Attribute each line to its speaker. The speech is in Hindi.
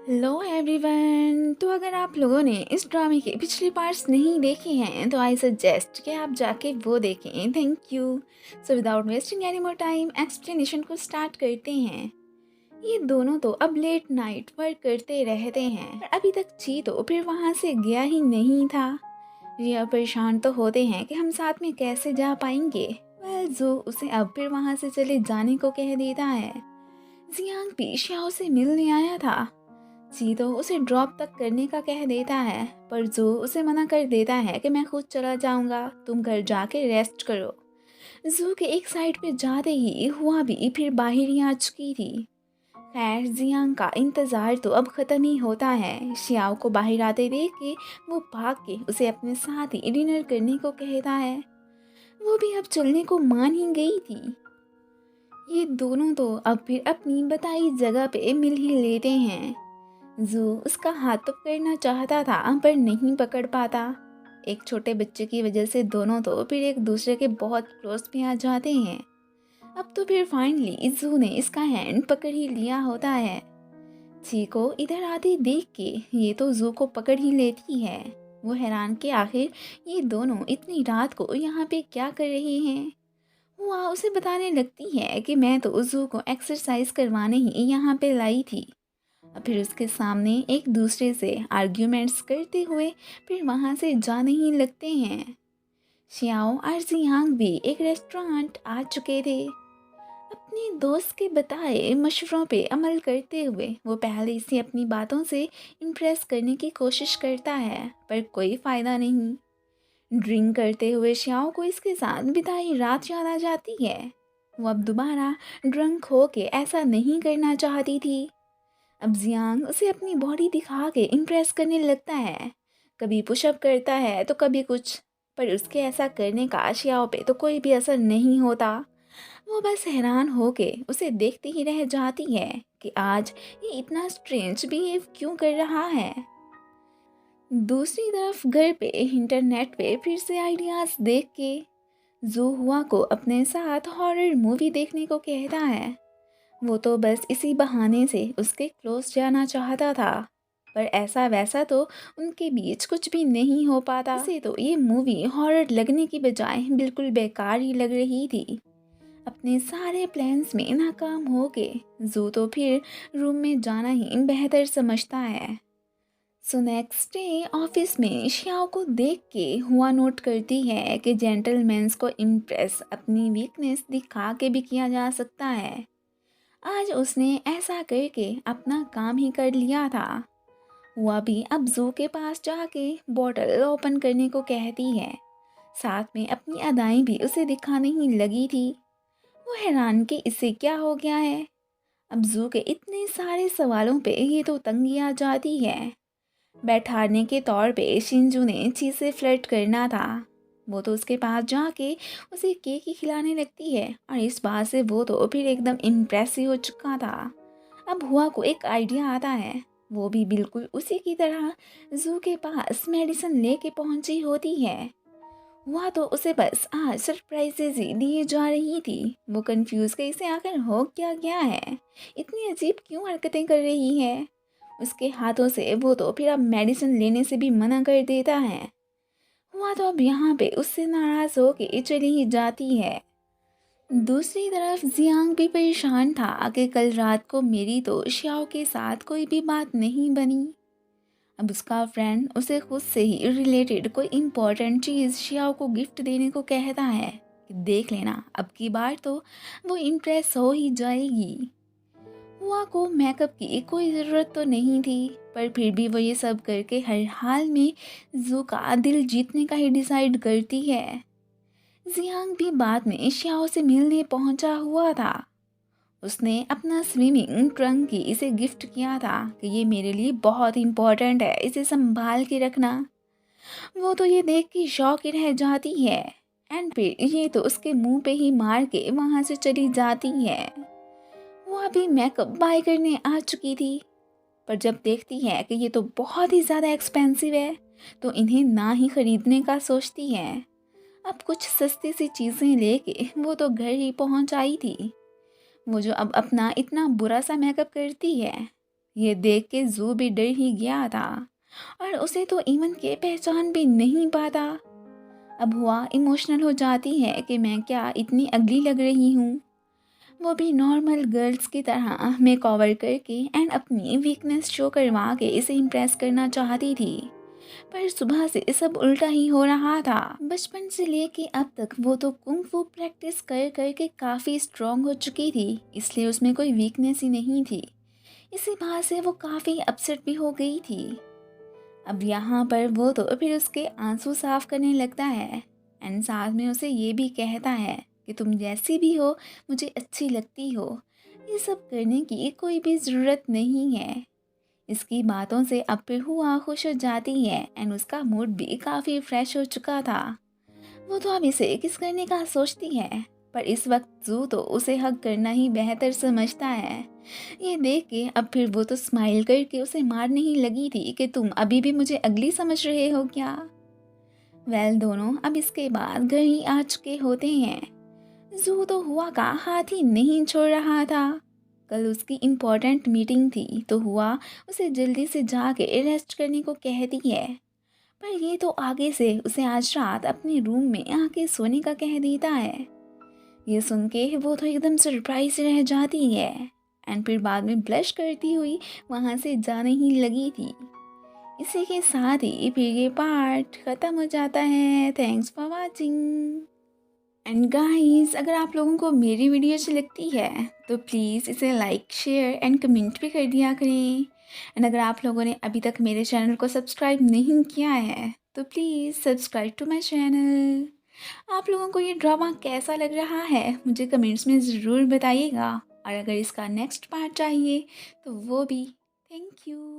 Speaker 1: Hello everyone. तो अगर आप लोगों ने इस ड्रामे के पिछले पार्ट्स नहीं देखे हैं तो आई सजेस्ट कि आप जाके वो देखें। Thank you. So without wasting any more time explanation को स्टार्ट करते हैं। ये दोनों तो अब लेट नाइट वर्क करते रहते हैं पर अभी तक ची तो फिर वहाँ से गया ही नहीं था। रिया परेशान तो होते हैं कि हम साथ में कैसे जा पाएंगे। वेल जो उसे अब फिर वहाँ से चले जाने को कह देता है। जियांग भी श्याओ से मिलने आया था। जी तो उसे ड्रॉप तक करने का कह देता है पर जो उसे मना कर देता है कि मैं खुद चला जाऊंगा, तुम घर जाके रेस्ट करो। जू के एक साइड पे जाते ही हुआ भी फिर बाहर ही आ चुकी थी। खैर जियांग का इंतज़ार तो अब ख़त्म ही होता है। श्याओ को बाहर आते देख के वो भाग के उसे अपने साथ ही डिनर करने को कहता है। वो भी अब चलने को मान ही गई थी। ये दोनों तो अब फिर अपनी बताई जगह पे मिल ही लेते हैं। जू उसका हाथ तो पकड़ना चाहता था पर नहीं पकड़ पाता। एक छोटे बच्चे की वजह से दोनों तो फिर एक दूसरे के बहुत क्लोज भी आ जाते हैं। अब तो फिर फाइनली जू ने इसका हैंड पकड़ ही लिया होता है। ची को इधर आते देख के ये तो जू को पकड़ ही लेती है। वो हैरान के आखिर ये दोनों इतनी रात को यहाँ पे क्या कर रहे हैं। वो उसे बताने लगती है कि मैं तो जू को एक्सरसाइज करवाने ही यहाँ पे लाई थी। फिर उसके सामने एक दूसरे से आर्ग्यूमेंट्स करते हुए फिर वहाँ से जाने ही लगते हैं। श्याओ और जियांग भी एक रेस्टोरेंट आ चुके थे। अपने दोस्त के बताए मशवरों पे अमल करते हुए वो पहले से अपनी बातों से इम्प्रेस करने की कोशिश करता है पर कोई फ़ायदा नहीं। ड्रिंक करते हुए श्याओ को इसके साथ बिताई रात याद आ जाती है। वो अब दोबारा ड्रंक हो के ऐसा नहीं करना चाहती थी। अब जियांग उसे अपनी बॉडी दिखा के इम्प्रेस करने लगता है। कभी पुशअप करता है तो कभी कुछ, पर उसके ऐसा करने का श्याओ पे तो कोई भी असर नहीं होता। वो बस हैरान होके उसे देखती ही रह जाती है कि आज ये इतना स्ट्रेंज बिहेव क्यों कर रहा है। दूसरी तरफ घर पे इंटरनेट पे फिर से आइडियाज देख के जू हुआ को अपने साथ हॉरर मूवी देखने को कहता है। वो तो बस इसी बहाने से उसके क्लोज जाना चाहता था पर ऐसा वैसा तो उनके बीच कुछ भी नहीं हो पाता। इसे तो ये मूवी हॉरर लगने की बजाय बिल्कुल बेकार ही लग रही थी। अपने सारे प्लान्स में नाकाम हो के जू तो फिर रूम में जाना ही बेहतर समझता है। सो नेक्स्ट डे ऑफिस में श्याओ को देख के हुआ नोट करती है कि जेंटलमैन्स को इम्प्रेस अपनी वीकनेस दिखा के भी किया जा सकता है। आज उसने ऐसा करके अपना काम ही कर लिया था। वह भी अब जू के पास जाके बॉटल ओपन करने को कहती है। साथ में अपनी अदाएं भी उसे दिखाने ही लगी थी। वो हैरान कि इसे क्या हो गया है। अब जू के इतने सारे सवालों पे ये तो तंगी आ जाती है। बैठाने के तौर पे शिंजू ने ची से फ्लर्ट करना था। वो तो उसके पास जाके उसे केक ही खिलाने लगती है और इस बात से वो तो फिर एकदम इम्प्रेसिव हो चुका था। अब हुआ को एक आइडिया आता है। वो भी बिल्कुल उसी की तरह जू के पास मेडिसिन लेके पहुंची होती है। हुआ तो उसे बस आज सरप्राइजेज ही दिए जा रही थी। वो कंफ्यूज कि इसे आखिर हो क्या गया है, इतनी अजीब क्यों हरकतें कर रही है। उसके हाथों से वो तो फिर अब मेडिसिन लेने से भी मना कर देता है। हुआ तो अब यहाँ पे उससे नाराज होके चली ही जाती है। दूसरी तरफ जियांग भी परेशान था कि कल रात को मेरी तो श्याओ के साथ कोई भी बात नहीं बनी। अब उसका फ्रेंड उसे खुद से ही रिलेटेड कोई इम्पोर्टेंट चीज़ श्याओ को गिफ्ट देने को कहता है कि देख लेना अब की बार तो वो इम्प्रेस हो ही जाएगी। हुआ को मेकअप की कोई ज़रूरत तो नहीं थी पर फिर भी वो ये सब करके हर हाल में जू का दिल जीतने का ही डिसाइड करती है। जियांग भी बाद में श्याओ से मिलने पहुंचा हुआ था। उसने अपना स्विमिंग ट्रंक ही इसे गिफ्ट किया था कि ये मेरे लिए बहुत इम्पोर्टेंट है, इसे संभाल के रखना। वो तो ये देख के शौक ही रह जाती है एंड फिर ये तो उसके मुंह पे ही मार के वहाँ से चली जाती है। वो अभी मेकअप बाय करने आ चुकी थी पर जब देखती है कि ये तो बहुत ही ज़्यादा एक्सपेंसिव है तो इन्हें ना ही खरीदने का सोचती है। अब कुछ सस्ती सी चीज़ें लेके वो तो घर ही पहुंच आई थी। वो जो अब अपना इतना बुरा सा मेकअप करती है ये देख के जू भी डर ही गया था और उसे तो इवन के पहचान भी नहीं पाता। अब हुआ इमोशनल हो जाती है कि मैं क्या इतनी अगली लग रही हूँ, वो भी नॉर्मल गर्ल्स की तरह मेक ओवर करके एंड अपनी वीकनेस शो करवा के इसे इम्प्रेस करना चाहती थी। पर सुबह से सब उल्टा ही हो रहा था। बचपन से लेके अब तक वो तो कुंग फू प्रैक्टिस कर कर के काफ़ी स्ट्रांग हो चुकी थी, इसलिए उसमें कोई वीकनेस ही नहीं थी। इसी बात से वो काफ़ी अपसेट भी हो गई थी। अब यहाँ पर वो तो फिर उसके आंसू साफ करने लगता है एंड साथ में उसे ये भी कहता है कि तुम जैसी भी हो मुझे अच्छी लगती हो, ये सब करने की कोई भी ज़रूरत नहीं है। इसकी बातों से अब फिर हुआ खुश हो जाती है एंड उसका मूड भी काफ़ी फ्रेश हो चुका था। वो तो अब इसे किस करने का सोचती है, पर इस वक्त जू तो उसे हग करना ही बेहतर समझता है। ये देख के अब फिर वो तो स्माइल करके उसे मारने ही लगी थी कि तुम अभी भी मुझे अगली समझ रहे हो क्या। दोनों अब इसके बाद घर ही आ चुके होते हैं। जू तो हुआ का हाथ ही नहीं छोड़ रहा था। कल उसकी इम्पोर्टेंट मीटिंग थी तो हुआ उसे जल्दी से जाके रेस्ट करने को कहती है, पर ये तो आगे से उसे आज रात अपने रूम में आके सोने का कह देता है। ये सुन के वो तो एकदम सरप्राइज रह जाती है एंड फिर बाद में ब्लश करती हुई वहाँ से जाने ही लगी थी। इसी के साथ ही फिर ये पार्ट ख़त्म हो जाता है। Thanks for watching. And guys, अगर आप लोगों को मेरी वीडियो अच्छी लगती है तो प्लीज़ इसे लाइक शेयर एंड कमेंट भी कर दिया करें। एंड अगर आप लोगों ने अभी तक मेरे चैनल को सब्सक्राइब नहीं किया है तो please subscribe to my channel. आप लोगों को ये ड्रामा कैसा लग रहा है मुझे कमेंट्स में ज़रूर बताइएगा, और अगर इसका नेक्स्ट पार्ट चाहिए तो वो भी। Thank you.